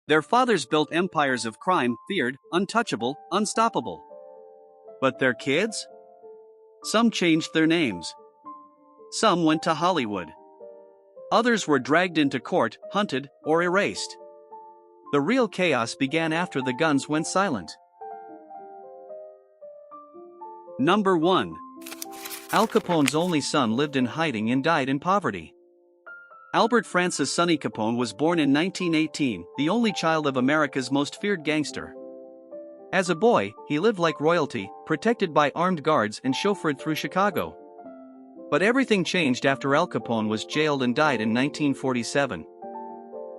Their fathers built empires of crime, feared, untouchable, unstoppable. But their kids? Some changed their names. Some went to Hollywood. Others were dragged into court, hunted, or erased. The real chaos began after the guns went silent. Number 1. Al Capone's only son lived in hiding and died in poverty. Albert Francis Sonny Capone was born in 1918, the only child of America's most feared gangster. As a boy, he lived like royalty, protected by armed guards and chauffeured through Chicago. But everything changed after Al Capone was jailed and died in 1947.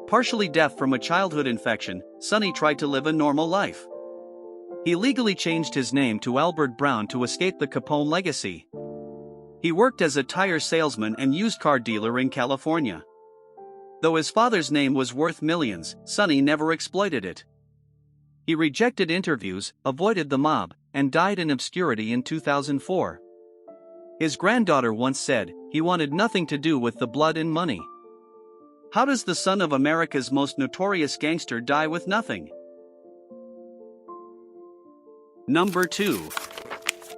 Partially deaf from a childhood infection, Sonny tried to live a normal life. He legally changed his name to Albert Brown to escape the Capone legacy. He worked as a tire salesman and used car dealer in California. Though his father's name was worth millions, Sonny never exploited it. He rejected interviews, avoided the mob, and died in obscurity in 2004. His granddaughter once said, he wanted nothing to do with the blood and money. How does the son of America's most notorious gangster die with nothing? Number 2.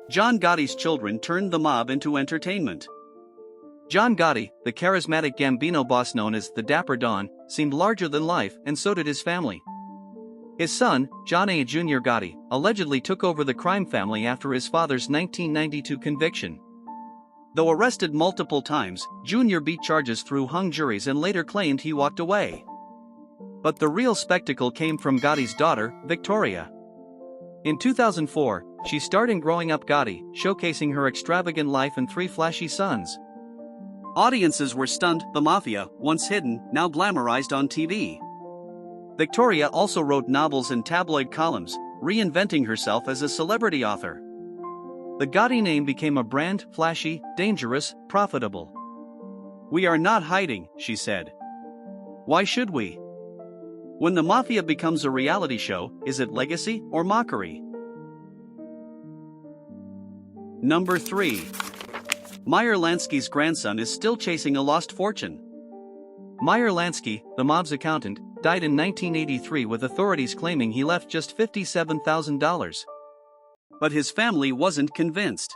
John Gotti's children turned the mob into entertainment. John Gotti, the charismatic Gambino boss known as the Dapper Don, seemed larger than life, and so did his family. His son, John A. Jr. Gotti, allegedly took over the crime family after his father's 1992 conviction. Though arrested multiple times, Jr. beat charges through hung juries and later claimed he walked away. But the real spectacle came from Gotti's daughter, Victoria. In 2004, she starred in Growing Up Gotti, showcasing her extravagant life and 3 flashy sons. Audiences were stunned. The Mafia, once hidden, now glamorized on TV. Victoria also wrote novels and tabloid columns, reinventing herself as a celebrity author. The Gotti name became a brand, flashy, dangerous, profitable. "We are not hiding," she said. "Why should we? When the Mafia becomes a reality show, is it legacy or mockery?" Number 3. Meer Lansky's grandson is still chasing a lost fortune. Meer Lansky, the mob's accountant, died in 1983 with authorities claiming he left just $57,000. But his family wasn't convinced.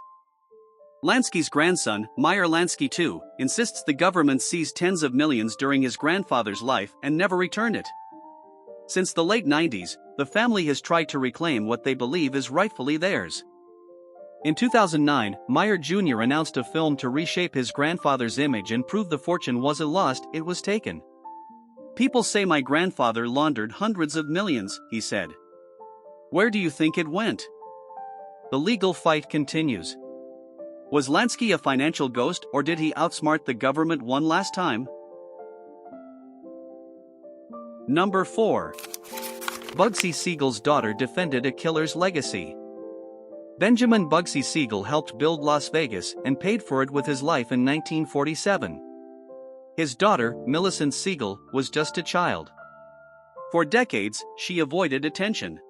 Lansky's grandson, Meer Lansky II, insists the government seized tens of millions during his grandfather's life and never returned it. Since the late 90s, the family has tried to reclaim what they believe is rightfully theirs. In 2009, Meer Jr. announced a film to reshape his grandfather's image and prove the fortune wasn't lost, it was taken. "People say my grandfather laundered hundreds of millions," he said. "Where do you think it went?" The legal fight continues. Was Lansky a financial ghost, or did he outsmart the government one last time? Number 4. Bugsy Seagull's daughter defended a killer's legacy. Benjamin Bugsy Seagull helped build Las Vegas and paid for it with his life in 1947. His daughter, Millicent Seagull, was just a child. For decades, she avoided attention.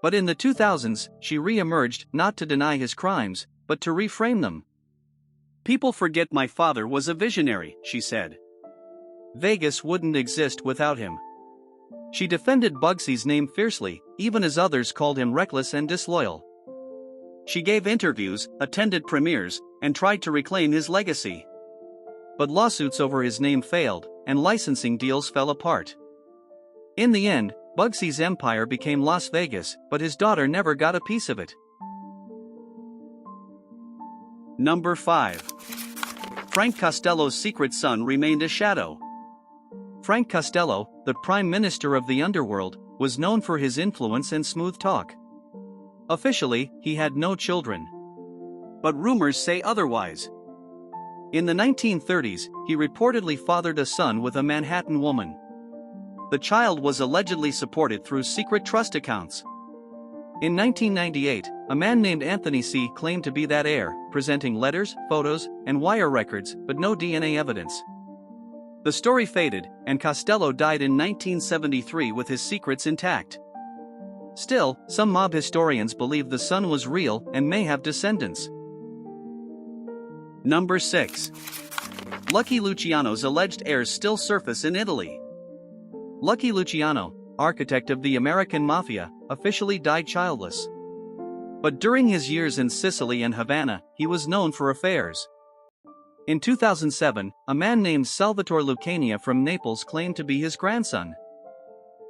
But in the 2000s, she re-emerged not to deny his crimes, but to reframe them. "People forget my father was a visionary," she said. Vegas wouldn't exist without him. She defended Bugsy's name fiercely, even as others called him reckless and disloyal. She gave interviews, attended premieres, and tried to reclaim his legacy. But lawsuits over his name failed, and licensing deals fell apart. In the end, Bugsy's empire became Las Vegas, but his daughter never got a piece of it. Number 5. Frank Costello's secret son remained a shadow. Frank Costello, the prime minister of the underworld, was known for his influence and smooth talk. Officially, he had no children. But rumors say otherwise. In the 1930s, he reportedly fathered a son with a Manhattan woman. The child was allegedly supported through secret trust accounts. In 1998, a man named Anthony C. claimed to be that heir, presenting letters, photos, and wire records, but no DNA evidence. The story faded, and Costello died in 1973 with his secrets intact. Still, some mob historians believe the son was real and may have descendants. Number 6. Lucky Luchiano's alleged heirs still surface in Italy. Lucky Luciano, architect of the American Mafia, officially died childless. But during his years in Sicily and Havana, he was known for affairs. In 2007, a man named Salvatore Lucania from Naples claimed to be his grandson.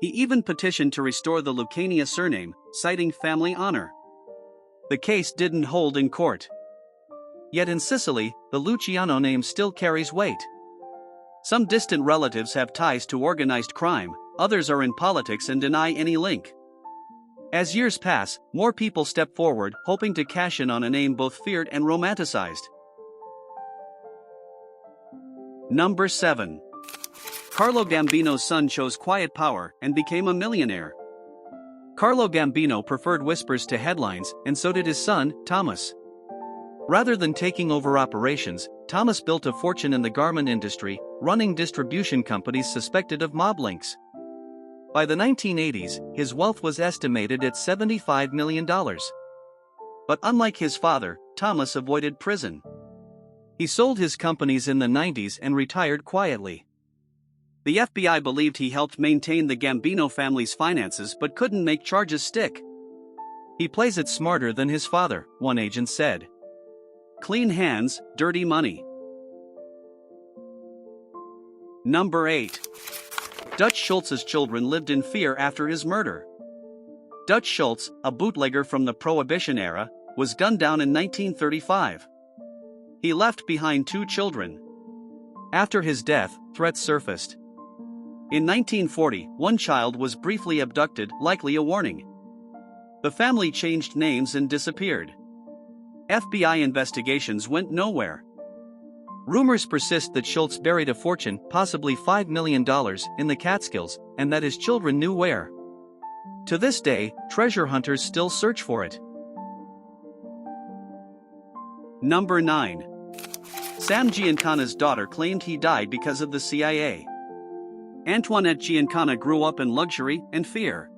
He even petitioned to restore the Lucania surname, citing family honor. The case didn't hold in court. Yet in Sicily, the Luchiano name still carries weight. Some distant relatives have ties to organized crime, others are in politics and deny any link. As years pass, more people step forward, hoping to cash in on a name both feared and romanticized. Number 7. Carlo Gambino's son chose quiet power and became a millionaire. Carlo Gambino preferred whispers to headlines, and so did his son, Thomas. Rather than taking over operations, Thomas built a fortune in the garment industry, running distribution companies suspected of mob links. By the 1980s, his wealth was estimated at $75 million. But unlike his father, Thomas avoided prison. He sold his companies in the 90s and retired quietly. The FBI believed he helped maintain the Gambino family's finances but couldn't make charges stick. He plays it smarter than his father, one agent said. Clean hands, dirty money. Number 8. Dutch Schultz's children lived in fear after his murder. Dutch Schultz, a bootlegger from the Prohibition era, was gunned down in 1935. He left behind 2 children. After his death, threats surfaced. In 1940, one child was briefly abducted, likely a warning. The family changed names and disappeared. FBI investigations went nowhere. Rumors persist that Schultz buried a fortune, possibly $5 million, in the Catskills, and that his children knew where. To this day, treasure hunters still search for it. Number 9. Sam Giancana's daughter claimed he died because of the CIA. Antoinette Giancana grew up in luxury and fear.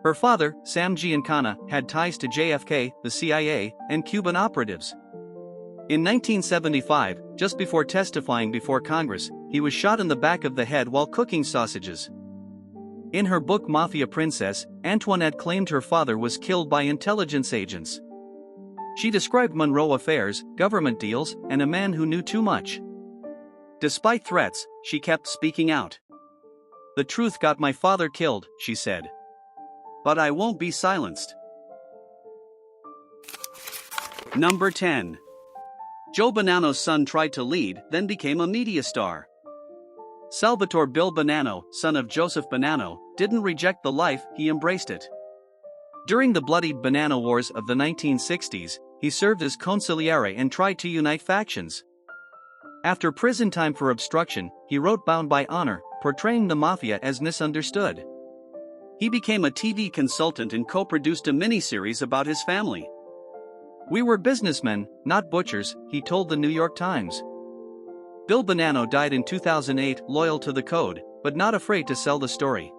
Her father, Sam Giancana, had ties to JFK, the CIA, and Cuban operatives. In 1975, just before testifying before Congress, he was shot in the back of the head while cooking sausages. In her book Mafia Princess, Antoinette claimed her father was killed by intelligence agents. She described Monroe affairs, government deals, and a man who knew too much. Despite threats, she kept speaking out. "The truth got my father killed," she said. "But I won't be silenced." Number 10. Joe Banano's son tried to lead, then became a media star. Salvatore Bill Banano, son of Joseph Banano, didn't reject the life, he embraced it. During the bloodied Banana Wars of the 1960s, he served as consigliere and tried to unite factions. After prison time for obstruction, he wrote Bound by Honor, portraying the Mafia as misunderstood. He became a TV consultant and co-produced a miniseries about his family. "We were businessmen, not butchers," he told the New York Times. Bill Banano died in 2008, loyal to the code, but not afraid to sell the story.